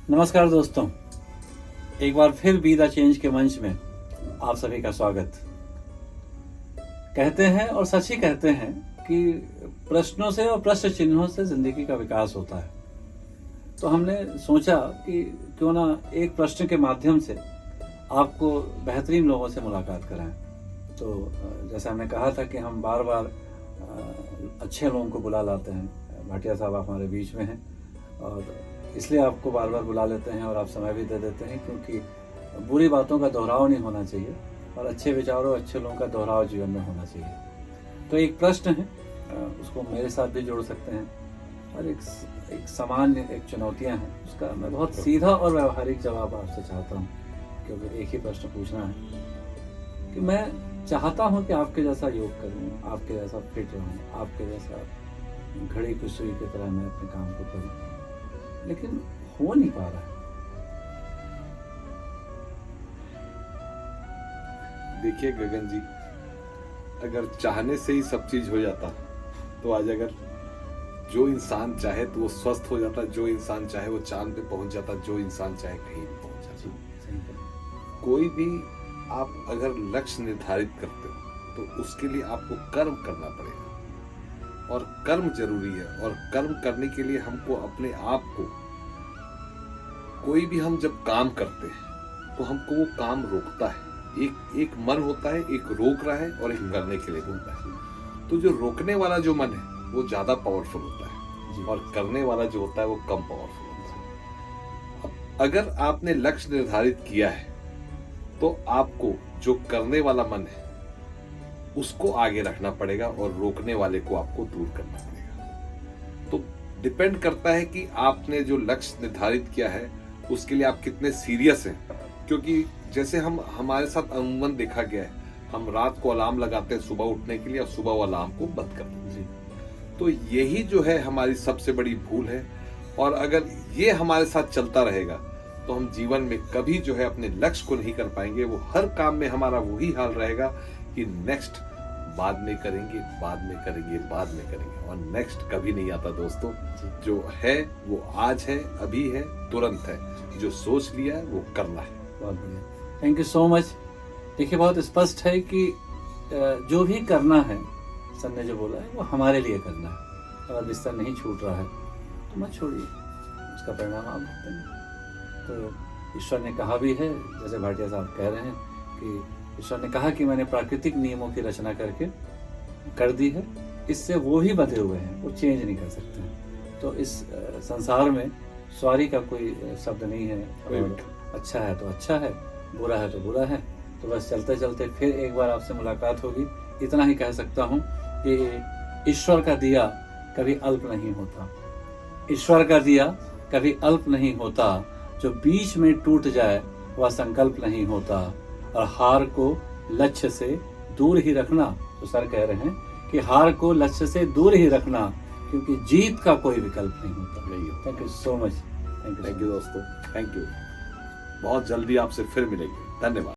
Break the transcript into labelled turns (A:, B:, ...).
A: नमस्कार दोस्तों, एक बार फिर बी द चेंज के मंच में आप सभी का स्वागत। कहते हैं और सच ही कहते हैं कि प्रश्नों से और प्रश्न चिन्हों से जिंदगी का विकास होता है। तो हमने सोचा कि क्यों ना एक प्रश्न के माध्यम से आपको बेहतरीन लोगों से मुलाकात कराएं। तो जैसे हमने कहा था कि हम बार बार अच्छे लोगों को बुला लाते हैं। भाटिया साहब हमारे बीच में हैं और इसलिए आपको बार बार बुला लेते हैं और आप समय भी दे देते हैं, क्योंकि बुरी बातों का दोहराव नहीं होना चाहिए और अच्छे विचारों अच्छे लोगों का दोहराव जीवन में होना चाहिए। तो एक प्रश्न है, उसको मेरे साथ भी जोड़ सकते हैं और एक सामान्य एक चुनौतियां हैं, उसका मैं बहुत सीधा और व्यवहारिक जवाब आपसे चाहता हूँ, क्योंकि एक ही प्रश्न पूछना है कि मैं चाहता हूँ कि आपके जैसा योग करूँ, आपके जैसा फिट रहूँ, आपके जैसा घड़ी की सुई की तरह मैं अपने काम को करूँ, लेकिन हो नहीं पा रहा है।
B: देखिए गगन जी, अगर चाहने से ही सब चीज हो जाता तो आज अगर जो इंसान चाहे तो वो स्वस्थ हो जाता, जो इंसान चाहे वो चांद पे पहुंच जाता, जो इंसान चाहे कहीं भी पहुंच जाता। कोई भी आप अगर लक्ष्य निर्धारित करते हो तो उसके लिए आपको कर्म करना पड़ेगा और कर्म जरूरी है। और कर्म करने के लिए हमको अपने आप को, कोई भी हम जब काम करते हैं तो हमको वो काम रोकता है। एक मन होता है, एक रोक रहा है और एक करने के लिए बोलता है। तो जो रोकने वाला जो मन है वो ज्यादा पावरफुल होता है और करने वाला जो होता है वो कम पावरफुल होता है। अब अगर आपने लक्ष्य निर्धारित किया है तो आपको जो करने वाला मन है उसको आगे रखना पड़ेगा और रोकने वाले को आपको दूर करना पड़ेगा। तो डिपेंड करता है कि आपने जो लक्ष्य निर्धारित किया है उसके लिए आप कितने सीरियस हैं। क्योंकि जैसे हमारे साथ अमूमन देखा गया है, हम रात को अलार्म लगाते हैं सुबह उठने के लिए और सुबह वो अलार्म को बंद कर देते हैं। तो यही जो है हमारी सबसे बड़ी भूल है। और अगर ये हमारे साथ चलता रहेगा तो हम जीवन में कभी जो है अपने लक्ष्य को नहीं कर पाएंगे। वो हर काम में हमारा वही हाल रहेगा कि नेक्स्ट बाद में करेंगे, बाद में करेंगे, बाद में करेंगे, और नेक्स्ट कभी नहीं आता दोस्तों। जो है वो आज है, अभी है, तुरंत है। जो सोच लिया है वो करना है।
A: बहुत बढ़िया, थैंक यू सो मच। देखिए, बहुत स्पष्ट है कि जो भी करना है, सर ने जो बोला है वो हमारे लिए करना है। अगर बिस्तर नहीं छूट रहा है तो मत छोड़िए, उसका परिणाम आप भुगतेंगे। तो ईश्वर ने कहा भी है, जैसे भाटिया साहब कह रहे हैं कि ईश्वर ने कहा कि मैंने प्राकृतिक नियमों की रचना करके कर दी है, इससे वो ही बंधे हुए हैं, वो चेंज नहीं कर सकते हैं। तो इस संसार में सॉरी का कोई शब्द नहीं है। और अच्छा है तो अच्छा है, बुरा है तो बुरा है। तो बस चलते चलते फिर एक बार आपसे मुलाकात होगी। इतना ही कह सकता हूँ कि ईश्वर का दिया कभी अल्प नहीं होता, ईश्वर का दिया कभी अल्प नहीं होता, जो बीच में टूट जाए वह संकल्प नहीं होता, और हार को लक्ष्य से दूर ही रखना। तो सर कह रहे हैं कि हार को लक्ष्य से दूर ही रखना, क्योंकि जीत का कोई विकल्प नहीं होता। Thank you so much.
B: Thank you दोस्तों, थैंक यू। बहुत जल्दी आपसे फिर मिलेंगे। धन्यवाद।